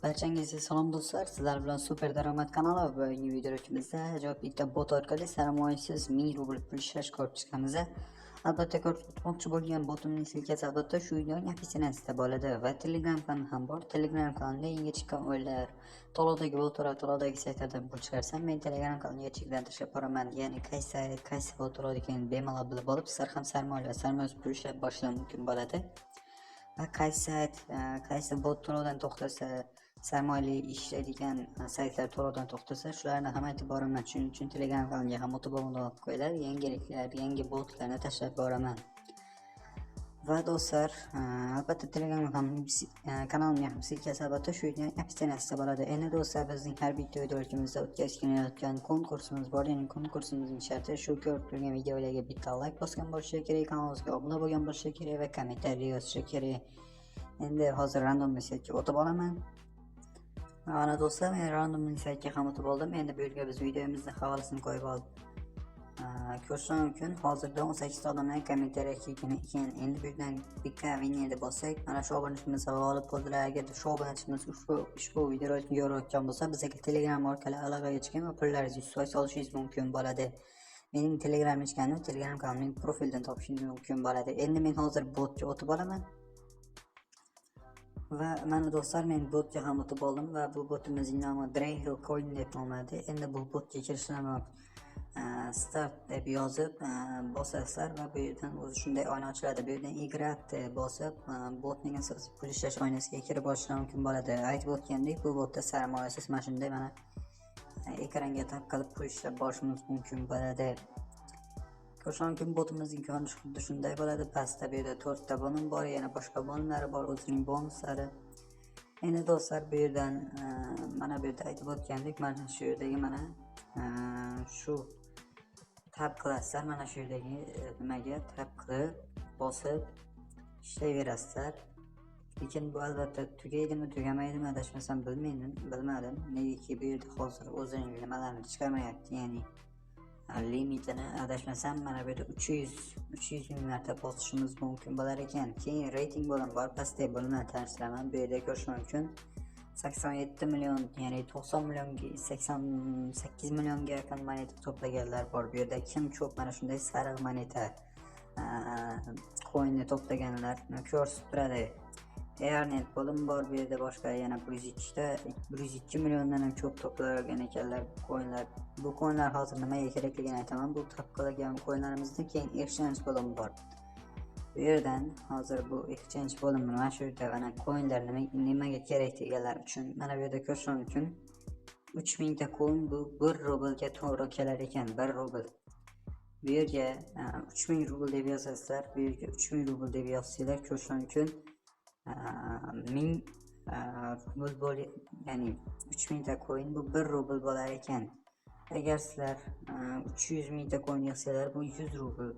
Barchangizga salom do'stlar, sizlar bilan Super daromad kanali va bugungi videoda ajoyib bitta bot orqali sarmoyasiz 1000 rubl pul ishlash ko'rib chiqamiz. Albatta ko'rsatmoqchi bo'lgan botimning silkasi albatta shu videoning opisiyatsida bo'ladi va Telegram kanalim ham bor. Telegram kanalida yangi chiqqan o'yinlar, to'lovdagi botlar, to'lovdagi saytlardan pul chiqarsam men Telegram kanaliga chekdan tashlab boraman. Ya'ni qaysi bot to'lovda ekanini bemalol bilib olib, sizlar ham sarmoyasiz pul ishlab boshlash mumkin bo'ladi. Va qaysi bot to'lovdan to'xtasa, sarmoyali ishlaydigan saytlar to'lovdan to'xtasa, shularni ham aytib boraman. Shuning uchun Telegram kanaliga ham o'tib qo'yinglar, yangiliklar, yangi botlarni tashlab boraman. Va do'stlar, albatta Telegram kanalimga ham silkasi albatta shu videoning opisiyatsida bo'ladi. Endi do'stlar, bizning har bitta videolarimizni o'tkazayotgan konkursimiz bor. Ya'ni konkursimizning sharti shu: ko'rib turgan videolarga bitta like bosgan bo'lishi kerak, kanalimizga obuna bo'lgan bo'lishi kerak va kommentariy yozishi kerak. Endi hozir random saytga o'tib olaman. Mana do'stlar, men random saytga ham o'tib oldim. Endi bu yerga biz videomizni havolasini qo'yib oldik. Ko'rishim mumkin, hozirda 18 ta odamlar kommentariya qilgan ekan. Endi bu yerdan bitta winnerni bossak, mana shu obunachimiz g'olib bo'ldilar. Agar shu obunachimiz ushbu videoga yo'rayotgan bo'lsa, bizga Telegram orqali aloqaga chiqing va pullaringizni 100% olishingiz mumkin bo'ladi. Mening Telegram eshitganim Telegram kanalimning profilidan topishingiz mumkin bo'ladi. Endi men hozir botga o'tib olaman. Va mana do'stlar, men botga ham o'tib oldim va bu botimizning nomi Drayhill Coin deb nomlanadi. Endi bu botga kirishni start deb yozib bosasizlar va bu yerdan o'zi shunday oyna ochiladi. Bu yerdan igratni bosib botning asosiy pul ishlash oynasiga kirib olishlar mumkin bo'ladi. Aytib o'tgandek, bu botda sarmoyasiz mana shunday mana ekranga tap qilib pul ishlab borishimiz mumkin bo'ladi. Ko'rishim mumkin, botimizning ko'rinishi xuddi shunday bo'ladi. Pastda bu yerda 4 ta bonus bor, yana boshqa bonuslar bor, o'zining bonuslari. Endi do'stlar, bu yerdan mana bu yerda aytib o'tgandek, mana shu yerdagi mana shu tab qilasizlar, mana shu yerdagi nimaga tab qilib bosib ishlayverasizlar. Lekin bu albatta tugaydimi, tugamaydimi adashmasam bilmadim. Negaki bu yerda hozir o'zining nimalarni chiqarmayapti, ya'ni limitini adashmasam mana bu yerda 300 ming marta bosishimiz mumkin bo'lar ekan. Keyin rating bo'limi bor, pastdagi bo'limlarni tanishtiraman. Bu yerda ko'rish mumkin 87 million, ya'ni 90 millionga 88 millionga yaqin moneta to'plaganlar bor. Bu yerda kim ko'p mana shunday sariq moneta coinni to'plaganlar ko'rsatib turadi. Airnet bo'lim bor, bu yerda boshqa yana 102 milliondan ham ko'p to'plagan ekanlar coinlar. Bu coinlar hozir nimaga kerakligini aytaman. Bu to'plagan coinlarimizdan keyin exchange bo'limi bor. Bu yerdan hozir bu exchange bo'limini mana shu yerda mana coinlar nimaga kerak deganlar uchun mana bu yerda ko'rish mumkin. 3000 ta coin bu 1 rublga to'g'ri kelar ekan, 1 rubl. Bu yerga 3000 rubl deb yozasizlar, bu yerga 3000 rubl deb yozsanglar ko'rish mumkin 1000 rubl ya'ni 3000 ta coin bu 1 rubl bo'lar ekan. Agar sizlar 300 ming ta coin yig'sanglar bu 100 rubl,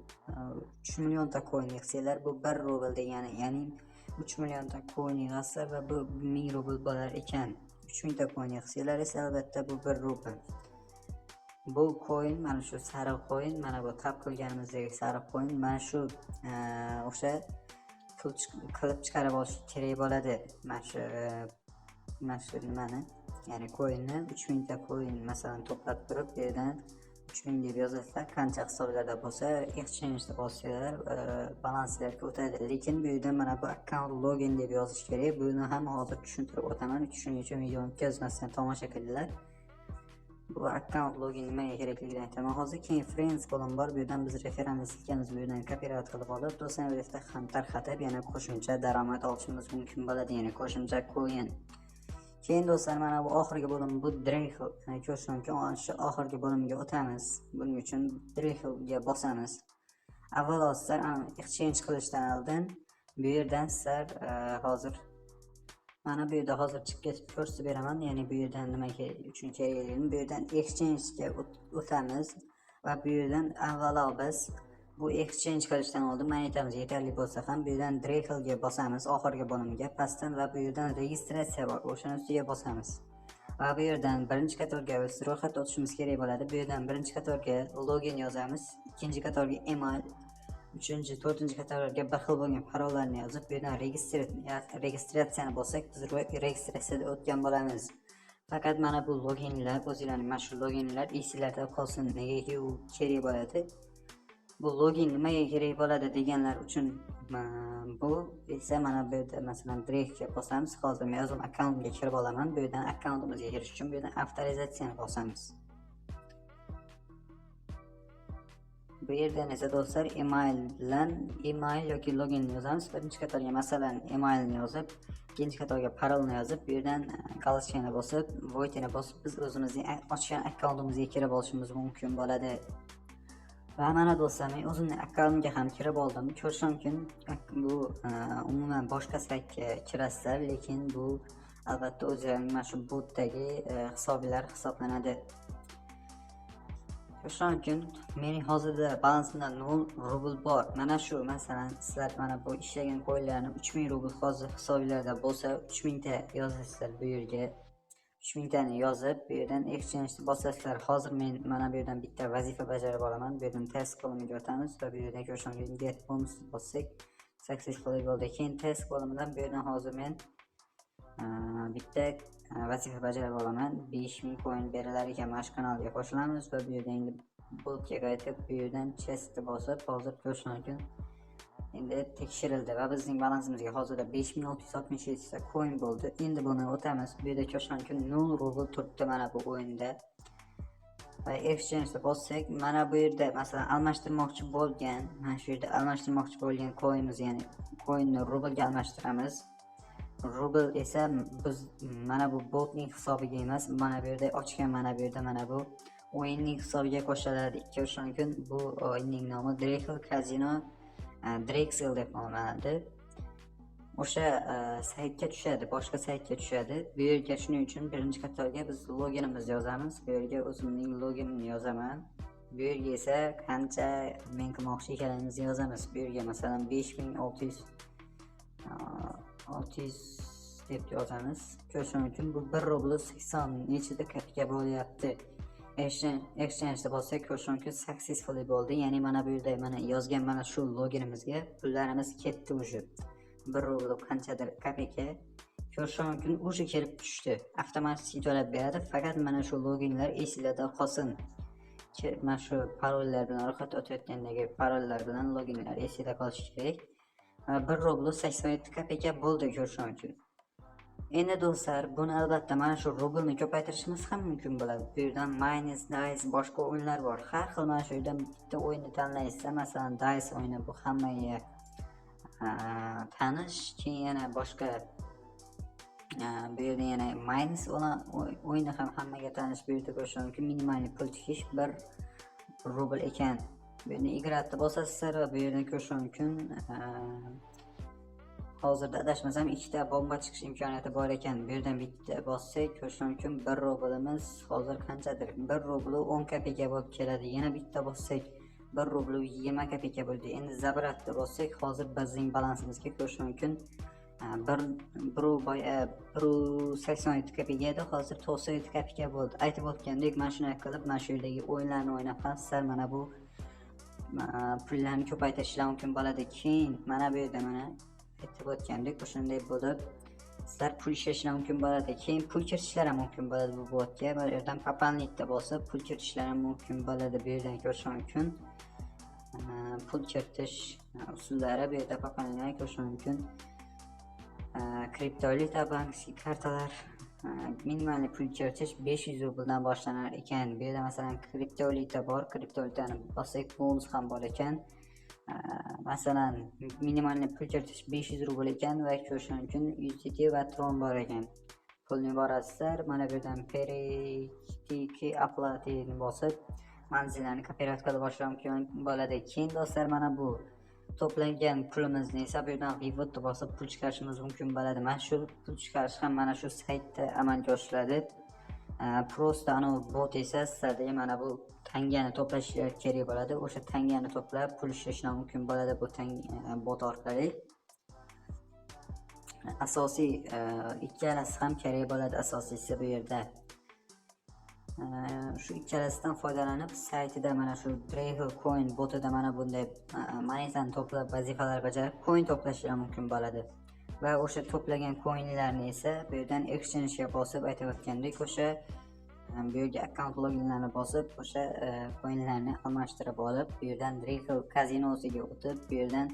3 million ta coin yig'sanglar bu 1 rubl degani, ya'ni 3 million ta coin yig'sa va bu 1000 rubl bo'lar ekan. 3000 ta coin yig'sanglar esa albatta bu 1 rubl. Bu coin mana shu sariq coin, mana bu tab qilganimizdagi sariq coin mana shu o'sha qilib chiqarib olish kerak bo'ladi. Mana shu nimani, ya'ni coinni 3000 ta coin masalan to'plab turib, bu yerdan 3000 deb yozasizlar, qancha hisoblarda bo'lsa exchange deb bosinglar balanslarga o'tadi. Lekin bu yerda mana bu account login deb yozish kerak. Buni ham hozir tushuntirib o'taman. Shuning uchun videoni o'tkazmasdan tomosha qilinglar. Bu account login nimaga kerakligini aytaman hozir. Keyin friends bo'lim bor. Bu yerdan biz referansiya silkamiz bu yerdan kopirovat qilib olib, do'stlarimizga ham tarqatib, yana qo'shimcha daromad olishimiz mumkin bo'ladi, ya'ni qo'shimcha coin. Keyin do'stlar, mana bu oxirgi bo'lim, bu Drayhill. Ko'rish mumkin, shu oxirgi bo'limga o'tamiz. Buning uchun Drayhillga bosamiz. Avvalo sizlar exchange qilishdan oldin bu yerdan sizlar hozir mana bu yerda hozir chiqib ketib ko'rsatib beraman. Ya'ni bu yerdan nimaga uchun kerakligini, bu yerdan exchange ga o'tamiz va bu yerdan avvalo biz bu exchange qilishdan oldin monetamiz yetarli bo'lsa ham bu yerdan Drayhill ga bosamiz, oxirgi bo'limga pastdan, va bu yerdan registratsiya bor, o'shani ustiga bosamiz. Va bu yerdan birinchi qatorga biz ro'yxatga o'tishimiz kerak bo'ladi. Bu yerdan birinchi qatorga login yozamiz, ikkinchi qatorga email, 3-chi, 4-chi katalogga bir xil bo'lgan parollarni yozib, bu yerdan registratsiyani bossak, biz registratsiyadan o'tgan bo'lamiz. Faqat mana bu loginlar, o'zingizlarning mana shu loginlar esingizlarda qolsin. Negaki u kerak bo'ladi. Bu login nimaga kerak bo'ladi deganlar uchun bu esa mana bu yerda masalan direktga bosamiz. Hozir men o'zim akkauntimga kirib olaman. Bu yerdan akkauntimizga kirish uchun bu yerdan avtorizatsiyani bosamiz. Bu yerdan esa do'stlar email yoki login yozamiz. Birinchi qatorga masalan emailni yozib, ikkinchi qatorga parolni yozib, bu yerdan galochkani bosib, void'ni bosib biz o'zimizning ochgan akkauntimizga kirib olishimiz mumkin bo'ladi. Va mana do'stlar, men o'zimning akkauntimga ham kirib oldim. Ko'rish mumkin, bu umuman boshqa saytga kirasizlar, lekin bu albatta o'zlarining mana shu botdagi hisoblar hisoblanadi. Ko'rish mumkin, mening hozirda balansimda 0 rubl bor. Mana shu masalan sizlar mana bu ishlagan coinlarni 3000 rubl hozir hisoblarda bo'lsa, 3000 ta yozasizlar bu yerga. 3000 tani yozib, bu yerdan exchange bosasizlar. Hozir men mana bu yerdan bitta vazifa bajarib olaman. Bu yerdan test bo'limiga o'tamiz va bu yerdan ko'rish mumkin get bonus bossak successfully bo'ldi. Keyin test bo'limidan bu yerdan hozir men bitta vazifa bajarib olaman. 5000 coin berilar ekan, mana shu kanalga qo'shilamiz va bu yerdan endi botga qaytib, bu yerdan chestni bosib, hozir ko'rish mumkin endi tekshirildi va bizning balansimizga hozirda 5667 ta coin bo'ldi. Endi buni o'tamiz. Bu yerda ko'rish mumkin 0 rubl turibdi mana bu o'yinda. Va exchange bossak, mana bu yerda masalan almashtirmoqchi bo'lgan, mana shu yerda almashtirmoqchi bo'lgan coinimiz, ya'ni coinni rublga almashtiramiz. Rubl esa biz mana bu botning hisobiga emas, mana bu yerda ochgan mana bu yerda mana bu o'yinning hisobiga qo'shiladi. Ko'rish mumkin, bu o'yinning nomi Drexel Casino Drexel deb nomlanadi. O'sha saytga tushadi, boshqa saytga tushadi. Bu yerga shuning uchun birinchi qatorga biz loginimizni yozamiz. Bu yerga o'zimning loginimni yozaman. Bu yerga esa qancha men qilmoqchi ekanimizni yozamiz. Bu yerga masalan 5600 deb yozamiz. Ko'rish mumkin, bu 1 rubl 80 nechida kapika bo'lyapti. Exchange'da bo'lsak, ko'rish mumkin successfully bo'ldi. Ya'ni mana bu yerda mana yozgan mana shu loginimizga pullarimiz ketdi уже. 1 rubl qanchadir kapika. Ko'rish mumkin уже kelib tushdi. Avtomatik to'lab beradi. Faqat mana shu loginlar esingizda qolsin. Mana shu parollar bilan ro'yxat o'tayotgandagi parollar bilan loginlar esingizda qolishi kerak. 1 rubl 87 kapika bo'ldi, ko'rish mumkin. Endi do'stlar, buni albatta mana shu rublni ko'paytirishimiz ham mumkin bo'ladi. Bu yerdan minus, dice, boshqa o'yinlar bor. Har xil mana shu yerdan bitta o'yinni tanlaysizlar. Masalan, dice o'yini bu hammaga tanish. Keyin yana boshqa bu yerda yana minus o'yini ham hammaga tanish. Bu yerda ko'rish mumkin minimal pul tikish 1 rubl ekan. Bu yerni igratni bosasizlar va bu yerdan ko'rish mumkin hozirda adashmasam ikkita bomba chiqish imkoniyati bor ekan. Bu yerdan bitta bossak, ko'rish mumkin 1 rublimiz hozir qanchadir? 1 rubl 10 kapika bo'lib keladi. Yana bitta bossak 1 rubl 20 kapika bo'ldi. Endi zabratni bossak, hozir bizning balansimizga ko'rish mumkin 1.87 kapika edi, hozir 97 kapika bo'ldi. Aytib o'tgandek, mana shunday qilib mana shu yerdagi o'yinlarni o'ynab ham sizlar mana bu pullarni ko'paytirishlar mumkin bo'ladi. Keyin mana bu yerda mana aytib o'tgandek, o'shanday bo'lib sizlar pul ishlashlar mumkin bo'ladi. Keyin pul kiritishlar ham mumkin bo'ladi bu botga. Bu yerdan papanlikda bosib pul kiritishlar ham mumkin bo'ladi. Bu yerdan ko'rish mumkin pul kiritish usullari. Bu yerda papanlikni ko'rish mumkin. Kriptovalyuta bankiy kartalar minimal pul kiritish 500 rubldan boshlanar ekan. Bu yerda masalan kriptovalyuta bor. Kriptovalyutani bossak bonus ham bor ekan. Masalan minimal pul kiritish 500 rubl ekan va ko'rish mumkin USDT va Tron bor ekan. Pulni borasizlar, mana bu yerdan periki aplatini bosib manzillarni kopirovat qilib boshlashim mumkin bo'ladi. Keyin do'stlar, mana bu to'plangan pulimizni esa bu yerdan rewardni bosib pul chiqarishimiz mumkin bo'ladi. Mana shu pul chiqarish ham mana shu saytda amalga oshiriladi. Prosta ana bot esa sizlarga mana bu tangani to'plash kerak bo'ladi. O'sha tangani to'plab pul ishlashni mumkin bo'ladi bu bot orqali. Asosiy ikkalasi ham kerak bo'ladi. Asosiysi bu yerda Shu ikkalasidan foydalanib saytida mana shu Draggle Coin botida mana bunday monetani to'plab vazifalar bajarib coin to'plashingiz mumkin bo'ladi. Va o'sha to'plagan coinlarni esa bu yerdan exchange ga bosib, aytib o'tgandek, o'sha bu yerga account loginlarni bosib, o'sha coinlarni almashtirib olib, bu yerdan Draggle kazinosiga o'tib, bu yerdan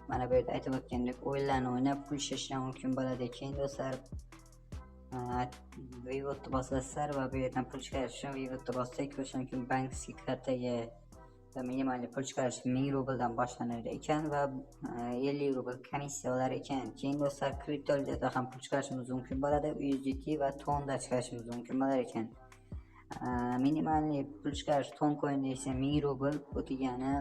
mana bu yerda aytib o'tgandek o'yinlarni o'ynab pul ishlash mumkin bo'ladi. Keyin do'stlar Vivotni bosasizlar va bu yerdan pul chiqarish uchun Vivotni bossak, o'shaning uchun bankiy kartaga minimal pul chiqarish 1000 rubldan boshlanadi ekan va 50 rubl komissiya olar ekan. Keyin do'stlar kriptovalyutada ham pul chiqarishimiz mumkin bo'ladi. USDT va tonda chiqarishimiz mumkin bo'lar ekan. Minimal pul chiqarish ton coinda esa 1000 rubl, bu degani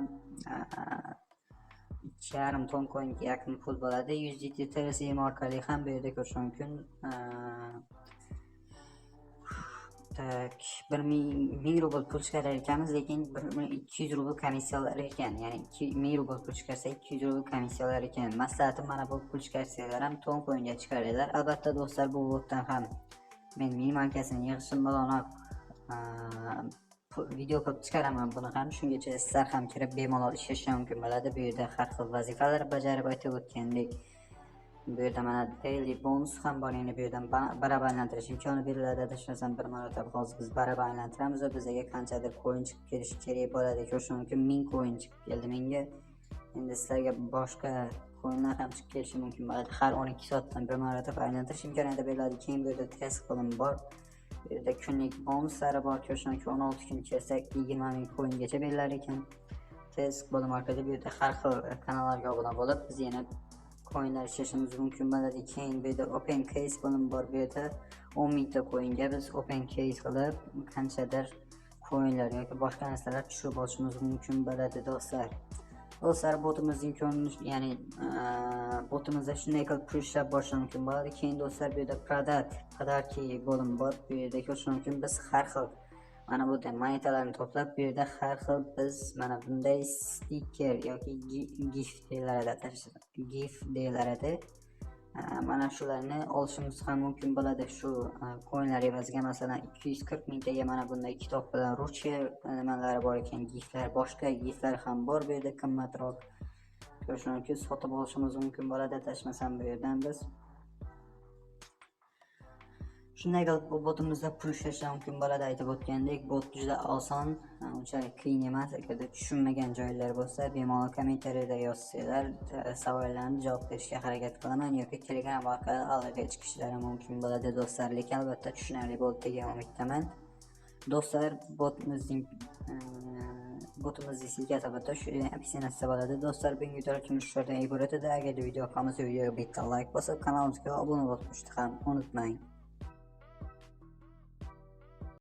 2,5 ton coinga yaqin pul bo'ladi. USDT TRS20 orqali ham bu yerda ko'rish mumkin. 1000 rubl pul chiqarar ekanmiz, lekin 200 rubl komissiya olar ekan. Ya'ni 1000 rubl pul chiqarsa 200 rubl komissiya olar ekan. Maslahatim mana bu pul chiqarsanglar ham ton coinga chiqaringlar. Albatta do'stlar, bu botdan ham men minimalkasini yig'ishim bilan video qilib chiqaraman buni ham. Shungacha sizlar ham kirib bemalol ishlash mumkin bo'ladi. Bu yerda har xil vazifalar bajarib aytib o'tgandek, bu yerda mana daily bonus ham bor. Ya'ni bu yerdan barabarlantirish imkoni beriladi. Adashmasam bir marotaba hozir biz barabarlantiramiz va bizga qanchadir coin chiqib kelishi kerak bo'ladi. Ko'rish mumkin 1000 coin chiqib keldi menga. Endi sizlarga boshqa coinlar ham chiqib kelishi mumkin bo'ladi. Har 12 soatdan bir marotaba aylantirish imkoniyati beriladi. Keyin bu yerda test qilim bor. Bu yerda kunlik bonuslari bor. Ko'rish mumkin 16 kun kelsak 20 ming coingacha berilar ekan. Test bo'lim orqali bu yerda har xil kanallarga obuna bo'lib, biz yana coinlar ishlashimiz mumkin bo'ladi. Keyin bu yerda open case bo'lim bor. Bu yerda 10 mingta coinga biz open case qilib qanchadir coinlar yoki boshqa narsalar tushirib olishimiz mumkin bo'ladi do'stlar. Do'stlar, botimizning ko'rinishi, ya'ni botimizda shunday qilib pul ishlab borish mumkin bo'ladi. Keyin do'stlar, bu yerda podarki bo'lim bor. Bu yerda ko'rish mumkin biz har xil mana bunday monetalarni to'plab, bu yerda har xil biz mana bunday stiker yoki gif deyiladi. Mana shularni olishimiz ham mumkin bo'ladi. Shu coinlar evaziga masalan 240 mingtaga mana bunday kitob bilan ruchka nimalari bor ekan, giflar, boshqa giflar ham bor. Bu yerda qimmatroq ko'rish mumkin, sotib olishimiz mumkin bo'ladi. Adashmasam bu yerdan biz shunday qilib bu botimizda pul ishlash mumkin bo'ladi. Aytib o'tgandek, bot juda oson, unchalik qiyin emas. Agarda tushunmagan joylar bo'lsa, bemalol kommentariyada yozsanglar, savollarni javob berishga harakat qilaman yoki Telegram orqali aloqaga chiqishlari mumkin bo'ladi do'stlar. Lekin albatta tushunarli bo'ldi degan umiddaman. Do'stlar, botimizning silkasi albatta shu opsiyasida bo'ladi. Do'stlar, bugungi videolarimiz shulardan iborat edi. Agar video yoqmasa videoga bitta like bosib, kanalimizga obuna bo'lishni ham unutmang.